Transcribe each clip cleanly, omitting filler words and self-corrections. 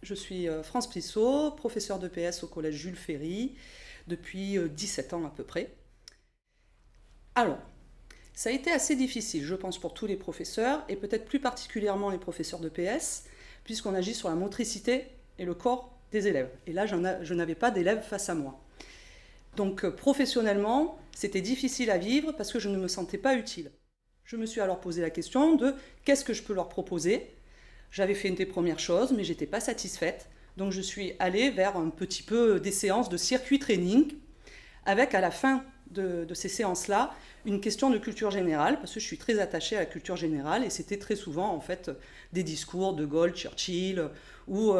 Je suis France Plissot, professeure de PS au collège Jules Ferry depuis 17 ans à peu près. Alors, ça a été assez difficile, je pense, pour tous les professeurs, et peut-être plus particulièrement les professeurs de PS, puisqu'on agit sur la motricité et le corps des élèves. Et là, je n'avais pas d'élèves face à moi. Donc, professionnellement, c'était difficile à vivre parce que je ne me sentais pas utile. Je me suis alors posé la question de qu'est-ce que je peux leur proposer. J'avais fait une des premières choses, mais je n'étais pas satisfaite. Donc, je suis allée vers un petit peu des séances de circuit training, avec à la fin de ces séances-là, une question de culture générale, parce que je suis très attachée à la culture générale, et c'était très souvent en fait des discours de Gaulle, Churchill, ou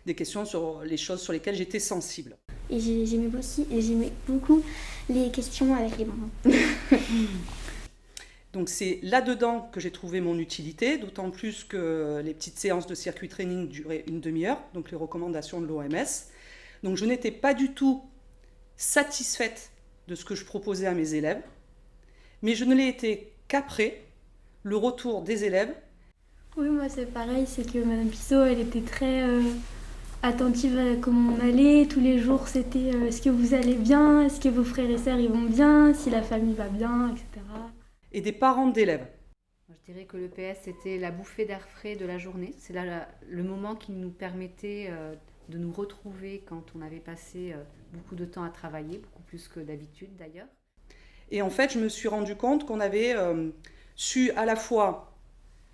des questions sur les choses sur lesquelles j'étais sensible. Et j'aimais beaucoup les questions avec les mamans. Donc c'est là-dedans que j'ai trouvé mon utilité, d'autant plus que les petites séances de circuit training duraient une demi-heure, donc les recommandations de l'OMS. Donc je n'étais pas du tout satisfaite de ce que je proposais à mes élèves, mais je ne l'ai été qu'après le retour des élèves. Oui, moi c'est pareil, c'est que Madame Pissot, elle était très attentive à comment on allait. Tous les jours, c'était est-ce que vous allez bien, est-ce que vos frères et sœurs ils vont bien, si la famille va bien, etc. Et des parents d'élèves. Je dirais que le PS, c'était la bouffée d'air frais de la journée. C'est là le moment qui nous permettait de nous retrouver quand on avait passé beaucoup de temps à travailler, beaucoup plus que d'habitude d'ailleurs. Et en fait, je me suis rendu compte qu'on avait su à la fois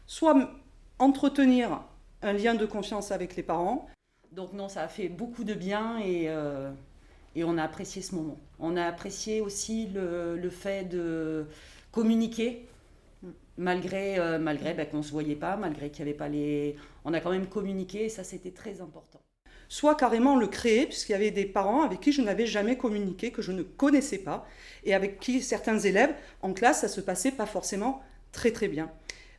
soit entretenir un lien de confiance avec les parents. Donc non, ça a fait beaucoup de bien et on a apprécié ce moment. On a apprécié aussi le fait de communiquer, malgré qu'on ne se voyait pas, malgré qu'il n'y avait pas les... On a quand même communiqué et ça, c'était très important. Soit carrément le créer, puisqu'il y avait des parents avec qui je n'avais jamais communiqué, que je ne connaissais pas, et avec qui certains élèves, en classe, ça se passait pas forcément très très bien.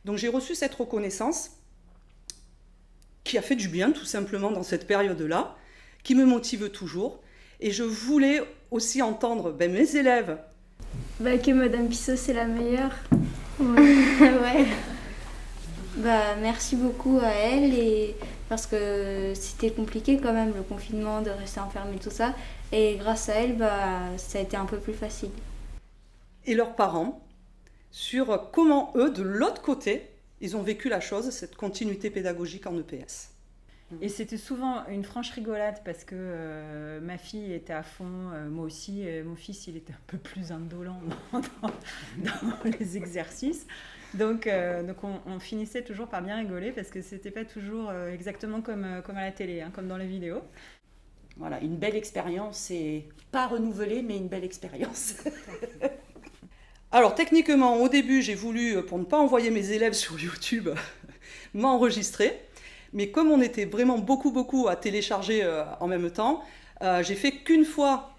Donc j'ai reçu cette reconnaissance, qui a fait du bien tout simplement dans cette période-là, qui me motive toujours, et je voulais aussi entendre mes élèves. Que Madame Pissot c'est la meilleure. Ouais. Merci beaucoup à elle et parce que c'était compliqué quand même le confinement, de rester enfermé tout ça, et grâce à elle ça a été un peu plus facile. Et leurs parents sur comment eux de l'autre côté ils ont vécu la chose, cette continuité pédagogique en EPS. Et c'était souvent une franche rigolade parce que ma fille était à fond, moi aussi, mon fils il était un peu plus indolent dans les exercices. Donc on finissait toujours par bien rigoler parce que c'était pas toujours exactement comme à la télé, comme dans les vidéos. Voilà, une belle expérience, et pas renouvelée, mais une belle expérience. Alors techniquement, au début, j'ai voulu, pour ne pas envoyer mes élèves sur YouTube, m'enregistrer. Mais comme on était vraiment beaucoup à télécharger en même temps, j'ai fait qu'une fois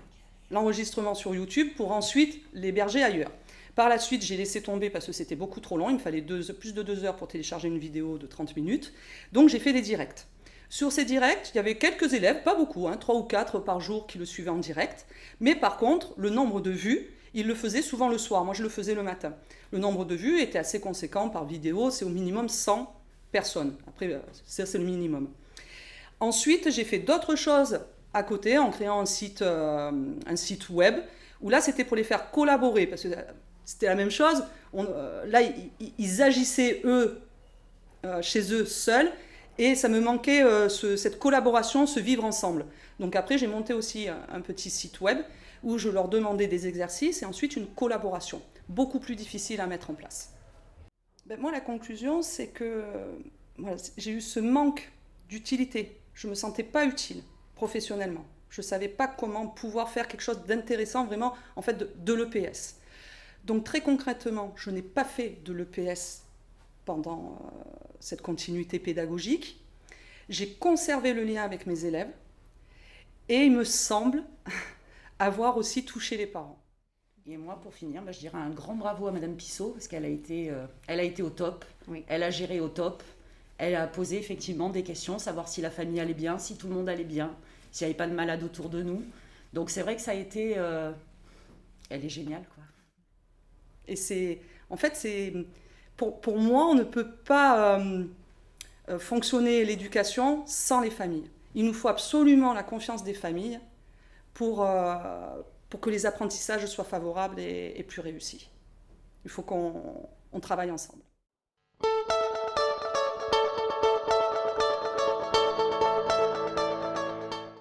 l'enregistrement sur YouTube pour ensuite l'héberger ailleurs. Par la suite, j'ai laissé tomber parce que c'était beaucoup trop long. Il me fallait plus de 2 heures pour télécharger une vidéo de 30 minutes. Donc j'ai fait des directs. Sur ces directs, il y avait quelques élèves, pas beaucoup, 3 ou 4 par jour qui le suivaient en direct. Mais par contre, le nombre de vues, ils le faisaient souvent le soir. Moi, je le faisais le matin. Le nombre de vues était assez conséquent par vidéo. C'est au minimum 100 personnes. Après, ça, c'est le minimum. Ensuite, j'ai fait d'autres choses à côté en créant un site web où là, c'était pour les faire collaborer parce que c'était la même chose. Là, ils agissaient, eux, chez eux, seuls. Et ça me manquait cette collaboration, ce vivre ensemble. Donc après, j'ai monté aussi un petit site web où je leur demandais des exercices et ensuite une collaboration, beaucoup plus difficile à mettre en place. Moi, la conclusion, c'est que voilà, j'ai eu ce manque d'utilité. Je ne me sentais pas utile professionnellement. Je ne savais pas comment pouvoir faire quelque chose d'intéressant vraiment en fait de l'EPS. Donc très concrètement, je n'ai pas fait de l'EPS pendant cette continuité pédagogique. J'ai conservé le lien avec mes élèves et il me semble avoir aussi touché les parents. Et moi, pour finir, je dirais un grand bravo à Madame Pissot parce qu'elle a été au top, Oui. Elle a géré au top, elle a posé effectivement des questions, savoir si la famille allait bien, si tout le monde allait bien, s'il n'y avait pas de malades autour de nous. Donc c'est vrai que ça a été... elle est géniale, quoi. Et pour moi, on ne peut pas fonctionner l'éducation sans les familles. Il nous faut absolument la confiance des familles pour que les apprentissages soient favorables et plus réussis. Il faut qu'on travaille ensemble.